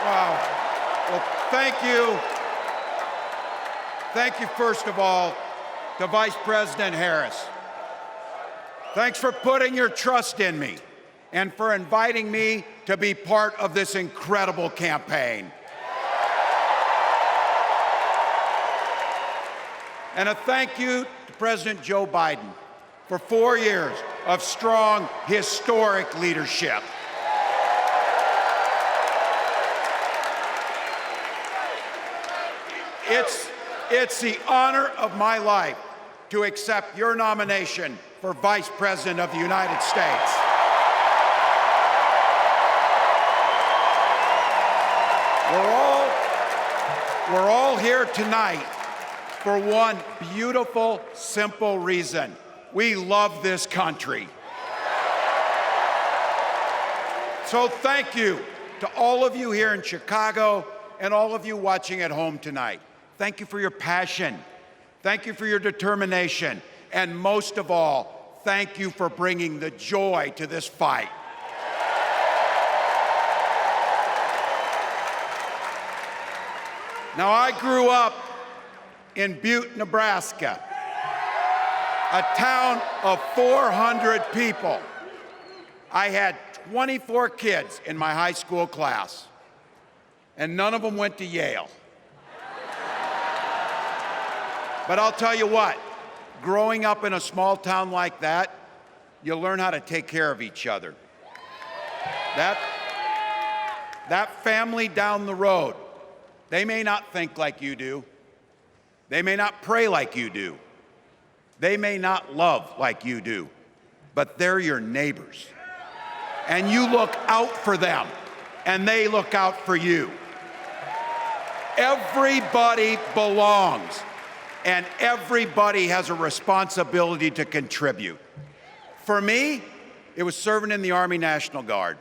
Wow. Well, thank you. Thank you, first of all, to Vice President Harris. Thanks for putting your trust in me and for inviting me to be part of this incredible campaign. And a thank you to President Joe Biden for 4 years of strong, historic leadership. It's the honor of my life to accept your nomination for Vice President of the United States. We're all here tonight for one beautiful, simple reason. We love this country. So thank you to all of you here in Chicago and all of you watching at home tonight. Thank you for your passion. Thank you for your determination. And most of all, thank you for bringing the joy to this fight. Now, I grew up in Butte, Nebraska, a town of 400 people. I had 24 kids in my high school class, and none of them went to Yale. But I'll tell you what, growing up in a small town like that, you learn how to take care of each other. That family down the road, they may not think like you do. They may not pray like you do. They may not love like you do, but they're your neighbors. And you look out for them, and they look out for you. Everybody belongs, and everybody has a responsibility to contribute. For me, it was serving in the Army National Guard.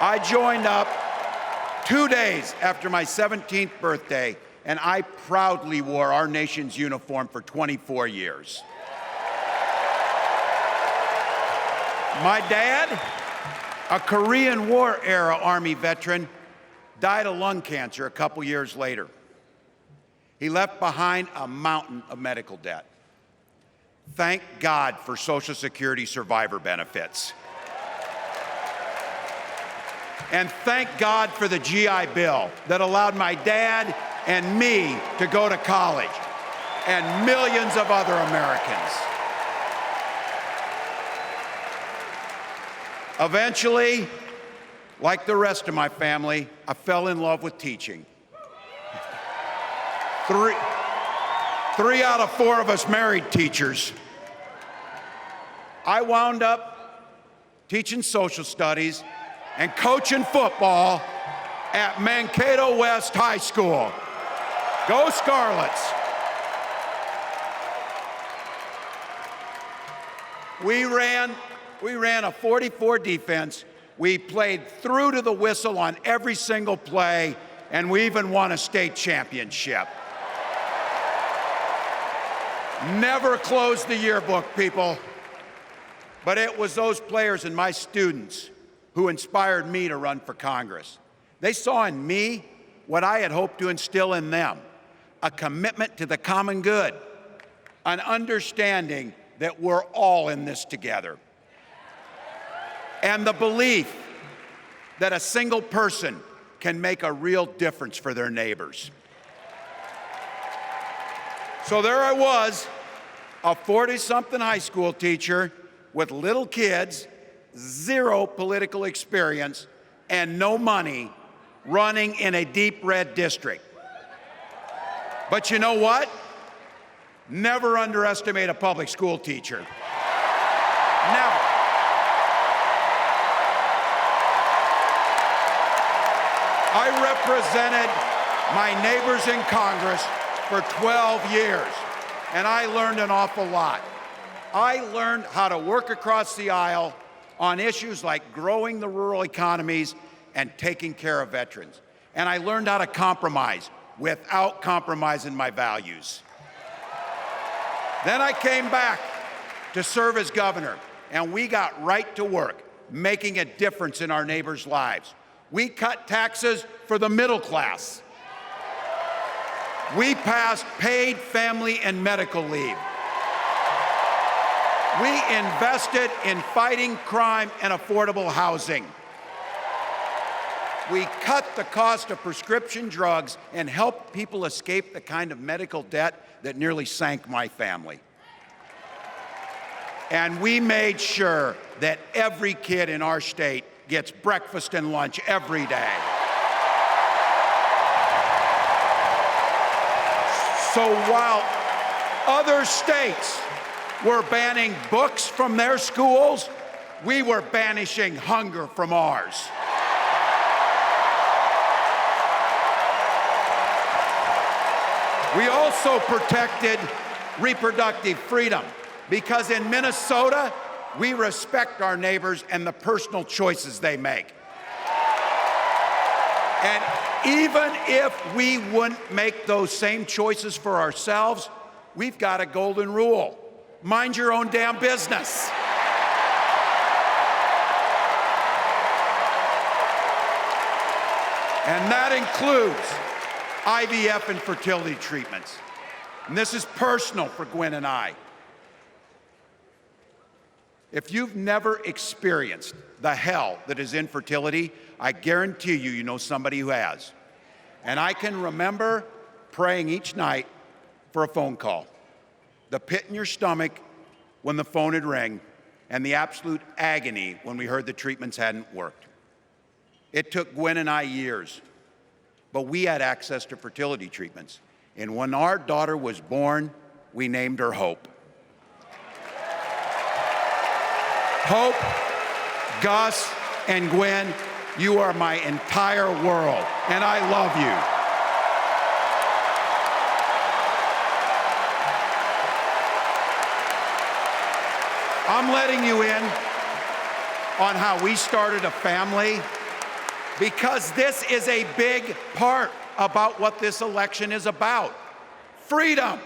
I joined up 2 days after my 17th birthday, and I proudly wore our nation's uniform for 24 years. My dad, a Korean War-era Army veteran, died of lung cancer a couple years later. He left behind a mountain of medical debt. Thank God for Social Security survivor benefits. And thank God for the GI Bill that allowed my dad and me to go to college, and millions of other Americans. Eventually, like the rest of my family, I fell in love with teaching. Three out of 4 of us married teachers. I wound up teaching social studies and coaching football at Mankato West High School. Go Scarlets! We ran a 44 defense. We played through to the whistle on every single play, and we even won a state championship. Never closed the yearbook, people. But it was those players and my students who inspired me to run for Congress. They saw in me what I had hoped to instill in them, a commitment to the common good, an understanding that we're all in this together, and the belief that a single person can make a real difference for their neighbors. So there I was, a 40-something high school teacher with little kids, 0 political experience, and no money, running in a deep red district. But you know what? Never underestimate a public school teacher. Never. I represented my neighbors in Congress for 12 years, and I learned an awful lot. I learned how to work across the aisle on issues like growing the rural economies and taking care of veterans. And I learned how to compromise without compromising my values. Then I came back to serve as governor, and we got right to work making a difference in our neighbors' lives. We cut taxes for the middle class. We passed paid family and medical leave. We invested in fighting crime and affordable housing. We cut the cost of prescription drugs and helped people escape the kind of medical debt that nearly sank my family. And we made sure that every kid in our state gets breakfast and lunch every day. So while other states were banning books from their schools, we were banishing hunger from ours. We also protected reproductive freedom because in Minnesota, we respect our neighbors and the personal choices they make. And even if we wouldn't make those same choices for ourselves, we've got a golden rule. Mind your own damn business. And that includes IVF and fertility treatments. And this is personal for Gwen and I. If you've never experienced the hell that is infertility, I guarantee you, you know somebody who has. And I can remember praying each night for a phone call, the pit in your stomach when the phone would ring, and the absolute agony when we heard the treatments hadn't worked. It took Gwen and I years, but we had access to fertility treatments. And when our daughter was born, we named her Hope. Hope, Gus, and Gwen, you are my entire world, and I love you. I'm letting you in on how we started a family because this is a big part about what this election is about. Freedom.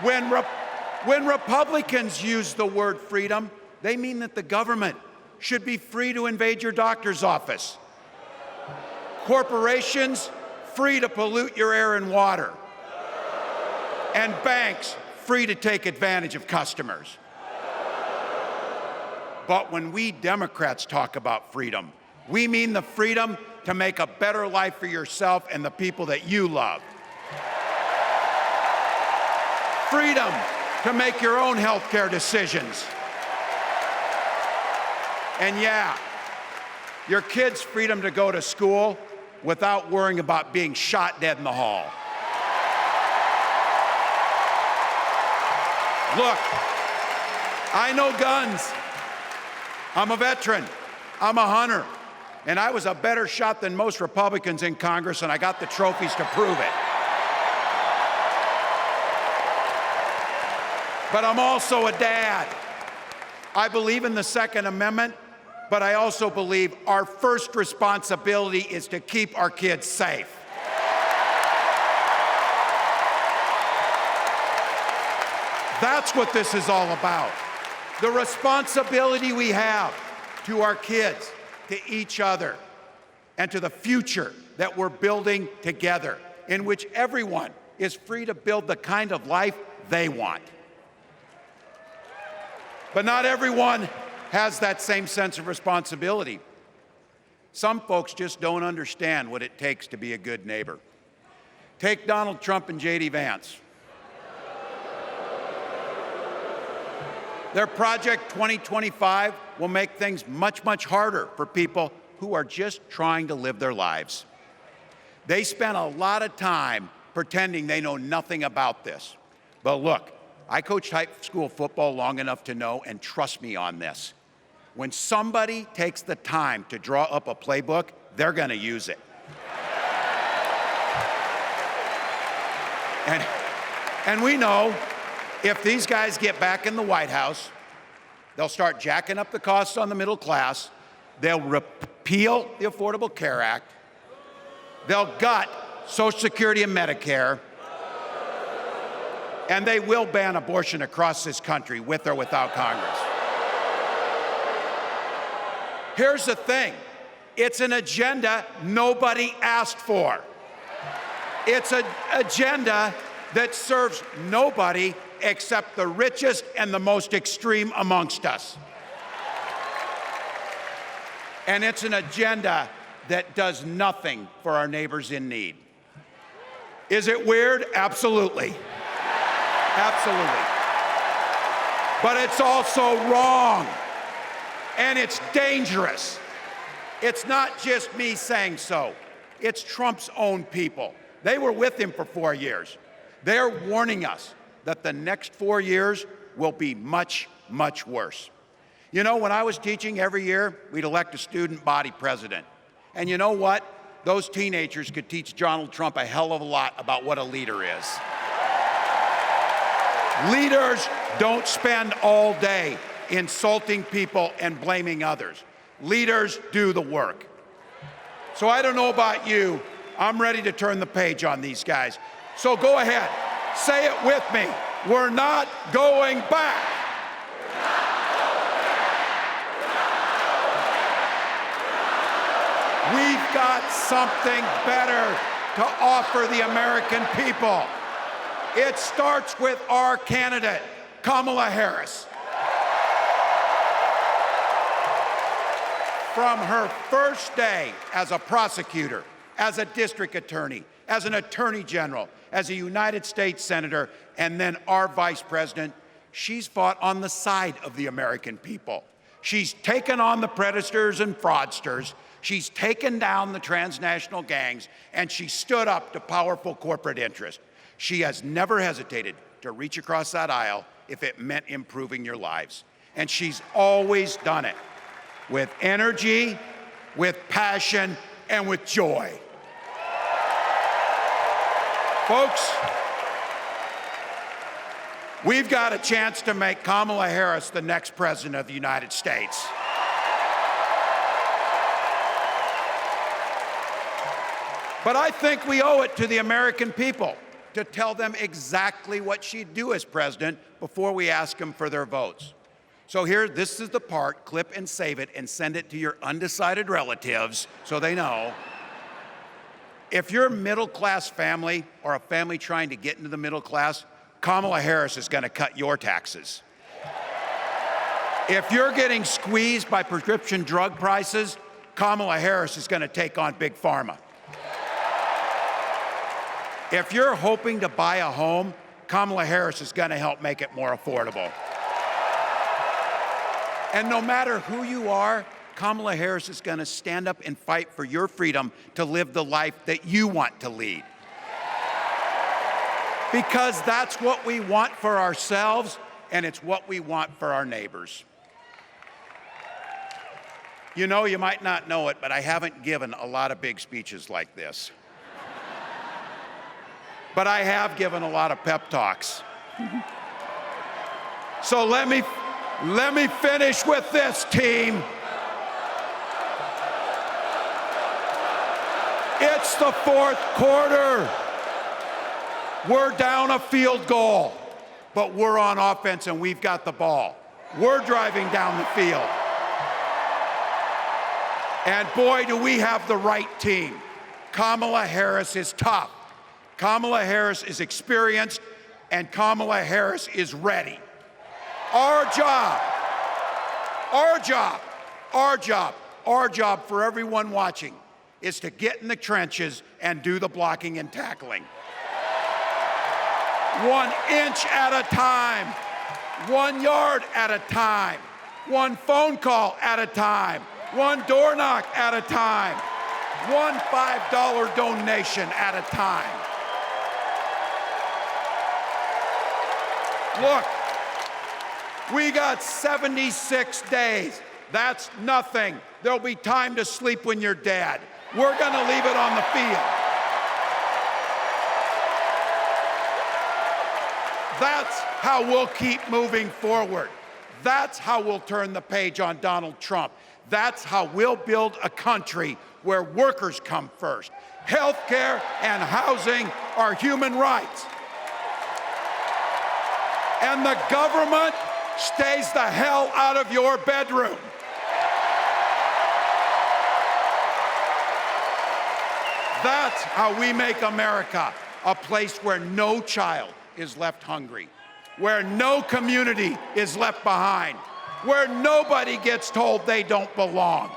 When Republicans use the word freedom, they mean that the government should be free to invade your doctor's office. Corporations free to pollute your air and water. And banks free to take advantage of customers. But when we Democrats talk about freedom, we mean the freedom to make a better life for yourself and the people that you love. Freedom to make your own healthcare decisions. And yeah, your kids' freedom to go to school without worrying about being shot dead in the hall. Look, I know guns. I'm a veteran. I'm a hunter. And I was a better shot than most Republicans in Congress, and I got the trophies to prove it. But I'm also a dad. I believe in the Second Amendment, but I also believe our first responsibility is to keep our kids safe. That's what this is all about. The responsibility we have to our kids, to each other, and to the future that we're building together, in which everyone is free to build the kind of life they want. But not everyone has that same sense of responsibility. Some folks just don't understand what it takes to be a good neighbor. Take Donald Trump and J.D. Vance. Their Project 2025 will make things much, much harder for people who are just trying to live their lives. They spent a lot of time pretending they know nothing about this. But look, I coached high school football long enough to know, and trust me on this, when somebody takes the time to draw up a playbook, they're going to use it. And we know if these guys get back in the White House, they'll start jacking up the costs on the middle class, they'll repeal the Affordable Care Act, they'll gut Social Security and Medicare, and they will ban abortion across this country with or without Congress. Here's the thing, It's an agenda nobody asked for. It's an agenda that serves nobody except the richest and the most extreme amongst us. And it's an agenda that does nothing for our neighbors in need. Is it weird? Absolutely. Absolutely. But it's also wrong, and it's dangerous. It's not just me saying so. It's Trump's own people. They were with him for 4 years. They're warning us that the next 4 years will be much, much worse. You know, when I was teaching every year, we'd elect a student body president. And you know what? Those teenagers could teach Donald Trump a hell of a lot about what a leader is. Leaders don't spend all day insulting people and blaming others. Leaders do the work. So I don't know about you, I'm ready to turn the page on these guys. So go ahead, say it with me. We're not going back. We've got something better to offer the American people. It starts with our candidate, Kamala Harris. From her first day as a prosecutor, as a district attorney, as an attorney general, as a United States senator, and then our vice president, she's fought on the side of the American people. She's taken on the predators and fraudsters. She's taken down the transnational gangs, and she stood up to powerful corporate interests. She has never hesitated to reach across that aisle if it meant improving your lives. And she's always done it with energy, with passion, and with joy. Folks, we've got a chance to make Kamala Harris the next president of the United States. But I think we owe it to the American people to tell them exactly what she'd do as president before we ask them for their votes. So here, this is the part, clip and save it and send it to your undecided relatives so they know. If you're a middle-class family or a family trying to get into the middle class, Kamala Harris is going to cut your taxes. If you're getting squeezed by prescription drug prices, Kamala Harris is going to take on Big Pharma. If you're hoping to buy a home, Kamala Harris is going to help make it more affordable. And no matter who you are, Kamala Harris is going to stand up and fight for your freedom to live the life that you want to lead. Because that's what we want for ourselves, and it's what we want for our neighbors. You know, you might not know it, but I haven't given a lot of big speeches like this. But I have given a lot of pep talks. So let me finish with this, team. It's the fourth quarter. We're down a field goal, but we're on offense and we've got the ball. We're driving down the field. And boy, do we have the right team. Kamala Harris is tough. Kamala Harris is experienced, and Kamala Harris is ready. Our job for everyone watching is to get in the trenches and do the blocking and tackling. 1 inch at a time, 1 yard at a time, 1 phone call at a time, 1 door knock at a time, 1 $5 donation at a time. Look, we got 76 days. That's nothing. There'll be time to sleep when you're dead. We're going to leave it on the field. That's how we'll keep moving forward. That's how we'll turn the page on Donald Trump. That's how we'll build a country where workers come first. Healthcare and housing are human rights. And the government stays the hell out of your bedroom. That's how we make America a place where no child is left hungry, where no community is left behind, where nobody gets told they don't belong.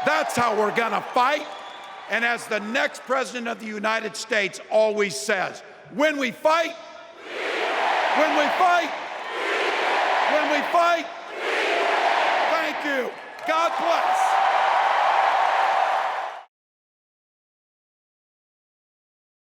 That's how we're gonna fight. And as the next president of the United States always says, when we fight, when we fight, when we fight, thank you. God bless.